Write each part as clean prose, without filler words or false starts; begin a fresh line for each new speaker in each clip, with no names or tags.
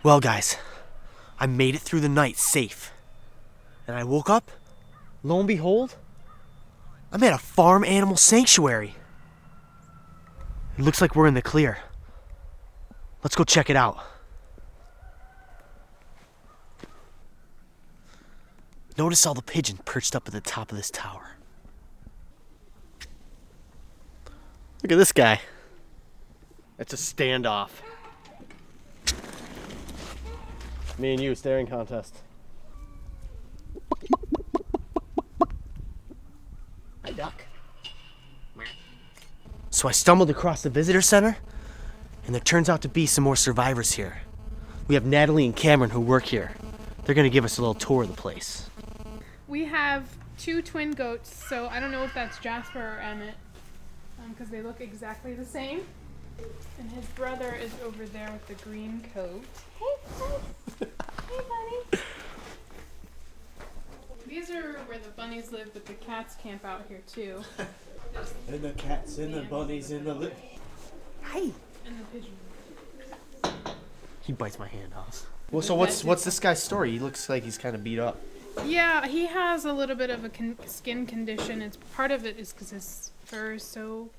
Well, guys, I made it through the night safe. And I woke up, lo and behold, I'm at a farm animal sanctuary. It looks like we're in the clear. Let's go check it out. Notice all the pigeons perched up at the top of this tower. Look at this guy. It's a standoff. Me and you, staring contest. Hi, duck. So I stumbled across the visitor center, and there turns out to be some more survivors here. We have Natalie and Cameron who work here. They're gonna give us a little tour of the place.
We have 2 twin goats, so I don't know if that's Jasper or Emmett, because they look exactly the same. And his brother is over there with the green coat. Hey, buddy. These are where the bunnies live, but the cats camp out here too.
And the cats and the bunnies and the
Hi.
And the pigeon.
He bites my hand off. Well, so what's this guy's story? He looks like he's kind of beat up.
Yeah, he has a little bit of a skin condition. It's part of it is because his fur is so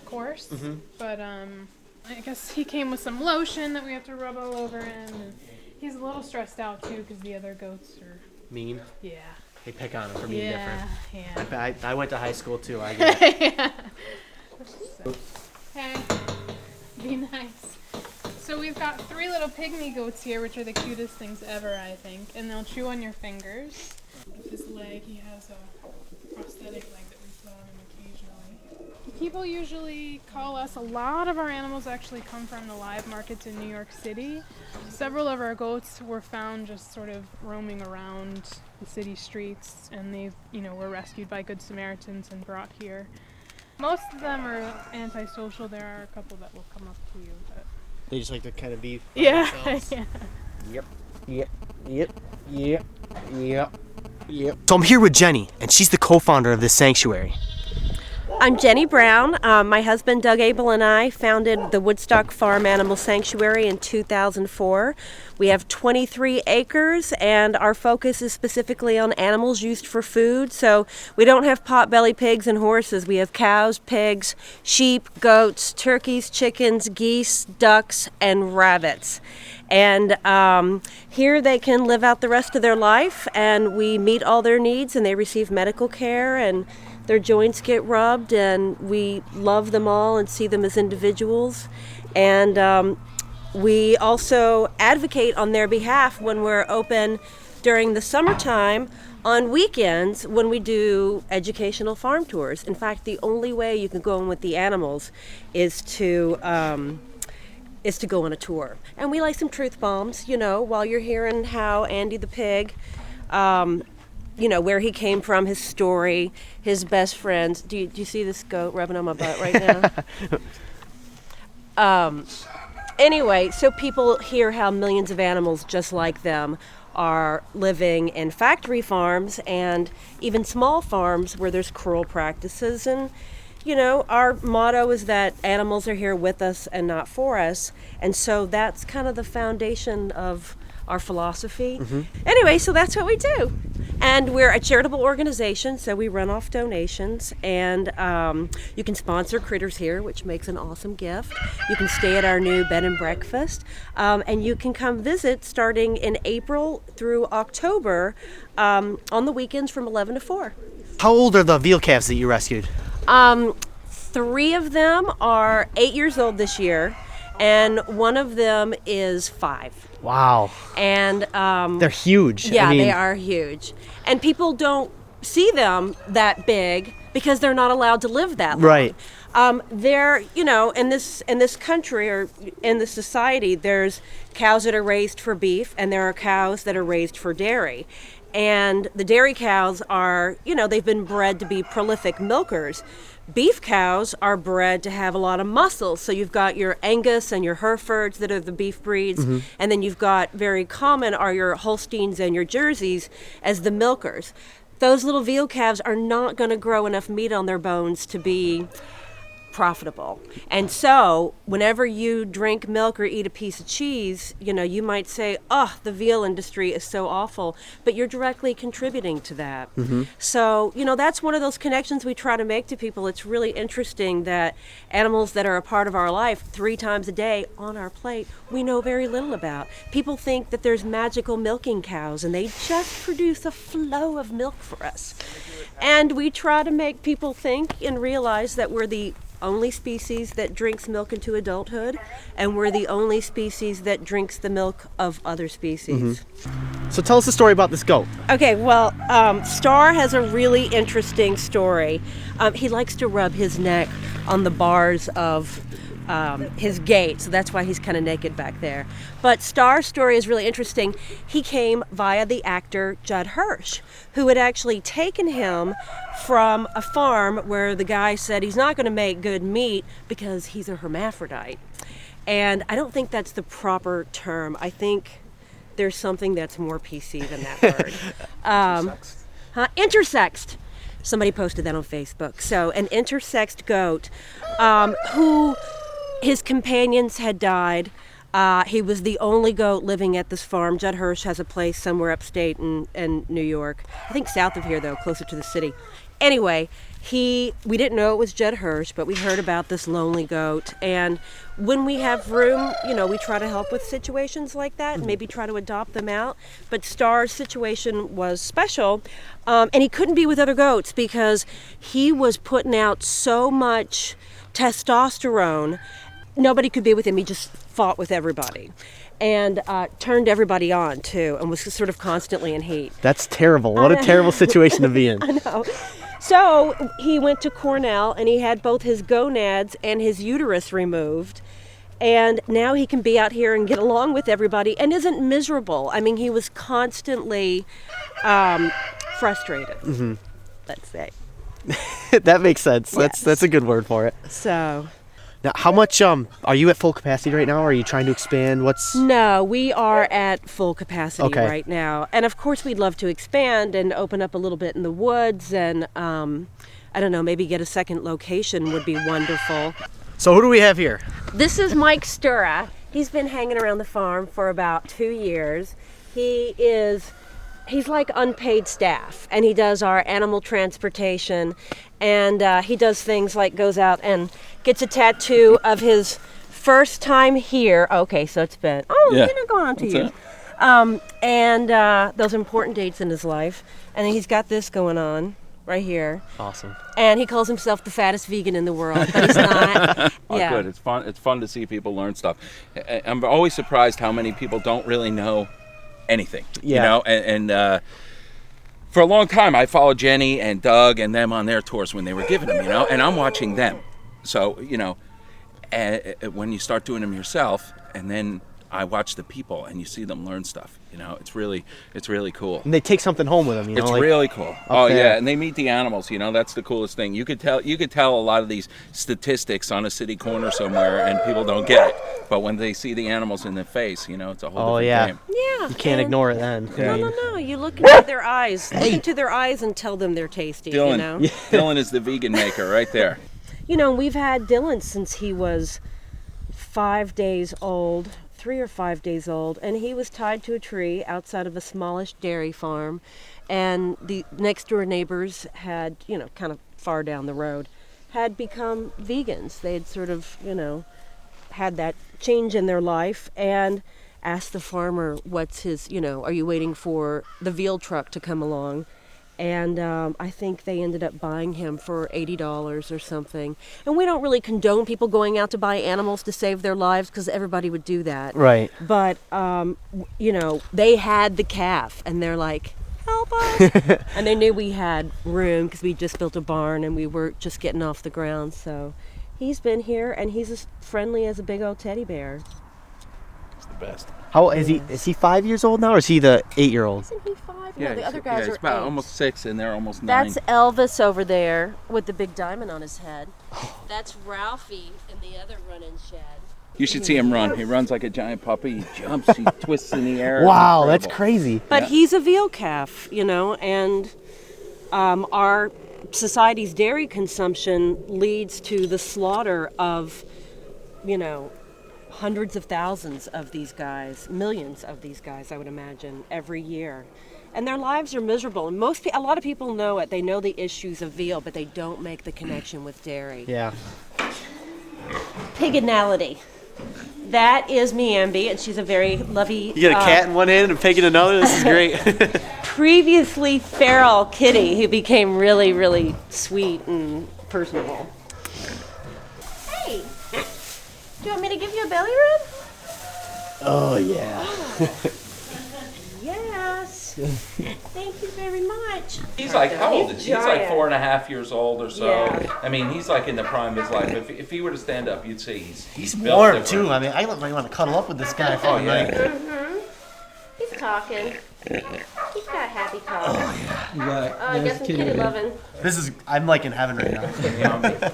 coarse. Mm-hmm. But I guess he came with some lotion that we have to rub all over him. And he's a little stressed out too because the other goats are
mean.
Yeah.
They pick on him for being different.
Yeah.
I went to high school too. I get it.
Yeah. Hey, be nice. So we've got 3 little pygmy goats here, which are the cutest things ever, I think. And they'll chew on your fingers. With his leg, he has a prosthetic leg that we put on him occasionally. People usually call us. A lot of our animals actually come from the live markets in New York City. Several of our goats were found just sort of roaming around the city streets, and they, were rescued by Good Samaritans and brought here. Most of them are antisocial. There are a couple that will come up to you, but
They just like to kind of be by
yeah.
themselves. Yep. So I'm here with Jenny, and she's the co-founder of this sanctuary.
I'm Jenny Brown. My husband Doug Abel and I founded the Woodstock Farm Animal Sanctuary in 2004. We have 23 acres, and our focus is specifically on animals used for food. So we don't have potbelly pigs and horses. We have cows, pigs, sheep, goats, turkeys, chickens, geese, ducks, and rabbits. And here they can live out the rest of their life, and we meet all their needs, and they receive medical care, and their joints get rubbed, and we love them all and see them as individuals. And we also advocate on their behalf when we're open during the summertime on weekends when we do educational farm tours. In fact, the only way you can go in with the animals is to go on a tour. And we like some truth bombs, while you're hearing how Andy the pig, where he came from, his story, his best friends. Do you see this goat rubbing on my butt right now? Anyway, so people hear how millions of animals just like them are living in factory farms and even small farms where there's cruel practices. And our motto is that animals are here with us and not for us. And so that's kind of the foundation of our philosophy. Mm-hmm. Anyway, so that's what we do. And we're a charitable organization, so we run off donations. And you can sponsor critters here, which makes an awesome gift. You can stay at our new bed and breakfast. And you can come visit starting in April through October on the weekends from 11 to 4.
How old are the veal calves that you rescued?
3 of them are 8 years old this year, and 1 of them is 5.
Wow.
And
they're huge.
Yeah, they are huge. And people don't see them that big because they're not allowed to live that long.
Right.
They're, in this country or in this society, there's cows that are raised for beef, and there are cows that are raised for dairy. And the dairy cows are, they've been bred to be prolific milkers. Beef cows are bred to have a lot of muscle. So you've got your Angus and your Herefords that are the beef breeds. Mm-hmm. And then you've got, very common are your Holsteins and your Jerseys as the milkers. Those little veal calves are not going to grow enough meat on their bones to be profitable. And so whenever you drink milk or eat a piece of cheese, you might say, oh, the veal industry is so awful, but you're directly contributing to that. So, that's one of those connections we try to make to people. It's really interesting that animals that are a part of our life 3 times a day on our plate, we know very little about. People think that there's magical milking cows and they just produce a flow of milk for us. And we try to make people think and realize that we're the only species that drinks milk into adulthood, and we're the only species that drinks the milk of other species.
So tell us the story about this goat.
Okay, well, Star has a really interesting story. He likes to rub his neck on the bars of his gate, so that's why he's kind of naked back there. But Star's story is really interesting. He came via the actor Judd Hirsch, who had actually taken him from a farm where the guy said he's not going to make good meat because he's a hermaphrodite. And I don't think that's the proper term. I think there's something that's more PC than that word. Intersexed. Somebody posted that on Facebook. So an intersexed goat who his companions had died. He was the only goat living at this farm. Judd Hirsch has a place somewhere upstate in New York. I think south of here, though, closer to the city. Anyway, we didn't know it was Judd Hirsch, but we heard about this lonely goat. And when we have room, we try to help with situations like that and maybe try to adopt them out. But Star's situation was special, and he couldn't be with other goats because he was putting out so much testosterone. Nobody could be with him. He just fought with everybody and turned everybody on, too, and was sort of constantly in heat.
That's terrible. What a terrible situation to be in.
I know. So he went to Cornell, and he had both his gonads and his uterus removed. And now he can be out here and get along with everybody and isn't miserable. I mean, he was constantly frustrated, let's say.
That makes sense.
Yes.
That's a good word for it.
So...
Now, how much are you at full capacity right now? Or are you trying to expand?
No, we are at full capacity
Okay.
right now. And of course we'd love to expand and open up a little bit in the woods and I don't know, maybe get a second location would be wonderful.
So who do we have here?
This is Mike Stura. He's been hanging around the farm for about 2 years. He's like unpaid staff, and he does our animal transportation, and he does things like goes out and gets a tattoo of his first time here. Okay, so it's been, going on to you. And those important dates in his life. And he's got this going on right here.
Awesome.
And he calls himself the fattest vegan in the world, but he's not.
Good. It's fun. It's fun to see people learn stuff. I'm always surprised how many people don't really know anything.
Yeah.
And for a long time I followed Jenny and Doug and them on their tours when they were giving them, and I'm watching them. So, when you start doing them yourself, and then I watch the people and you see them learn stuff, it's really cool.
And they take something home with them,
It's really cool. Oh
there.
yeah, and they meet the animals, that's the coolest thing. You could tell a lot of these statistics on a city corner somewhere and people don't get it. But when they see the animals in their face, it's a whole different game.
Yeah.
You can't ignore it then.
No. You look into their eyes. Look into their eyes and tell them they're tasty,
Dillon, Dillon is the vegan maker right there.
We've had Dillon since he was 5 days old, 3 or 5 days old, and he was tied to a tree outside of a smallish dairy farm, and the next door neighbors had, kind of far down the road, had become vegans. They had sort of, had that change in their life and asked the farmer, what's his, are you waiting for the veal truck to come along? And I think they ended up buying him for $80 or something. And we don't really condone people going out to buy animals to save their lives because everybody would do that.
Right.
But, they had the calf and they're like, help us. And they knew we had room because we just built a barn and we were just getting off the ground. So he's been here and he's as friendly as a big old teddy bear.
It's the best.
How is he? Is he 5 years old now, or is he the 8-year-old?
Isn't he 5?
Yeah,
No, the other guys
he's
are
about
8.
almost 6 and they're almost 9.
That's Elvis over there with the big diamond on his head. That's Ralphie in the other running shed.
You should see him run. He runs like a giant puppy. He jumps. He twists in the air.
Wow,
It's
that's
incredible.
crazy.
But he's a veal calf, and our society's dairy consumption leads to the slaughter of, hundreds of thousands of these guys, millions of these guys, I would imagine, every year. And their lives are miserable. And a lot of people know it. They know the issues of veal, but they don't make the connection with dairy.
Yeah.
Piginality. That is me, Ambi, and she's a very lovey.
You get a cat in one hand and a pig in another. This is great.
Previously feral kitty who became really, really sweet and personable. Hey, do you want me to give you a belly rub?
Oh yeah.
Yes. Thank you very much.
He's like, how old is he? He's like
giant.
4.5 years old or so.
Yeah.
I mean, he's like in the prime of his life. If he were to stand up, you'd see he's built
Warm
different.
too. I mean, I might want to cuddle up with this guy for
Oh
the
yeah.
night.
He's talking. He's got happy talk.
You got
I got some kitty loving.
This is, I'm like in heaven right now.
Yeah.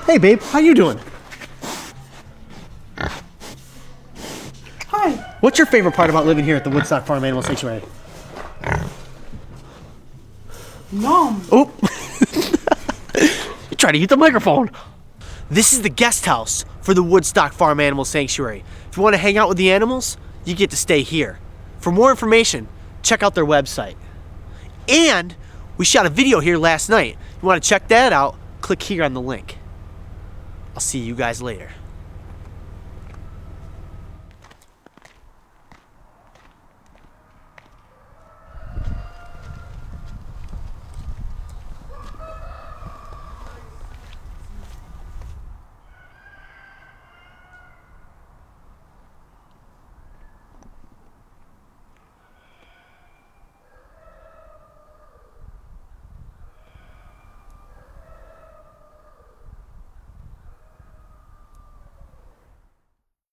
Hey babe, how you doing? Hi. What's your favorite part about living here at the Woodstock Farm Animal Sanctuary?
No.
Oh. You try to eat the microphone. This is the guest house for the Woodstock Farm Animal Sanctuary. If you want to hang out with the animals, you get to stay here. For more information, check out their website. And we shot a video here last night. If you want to check that out, click here on the link. I'll see you guys later.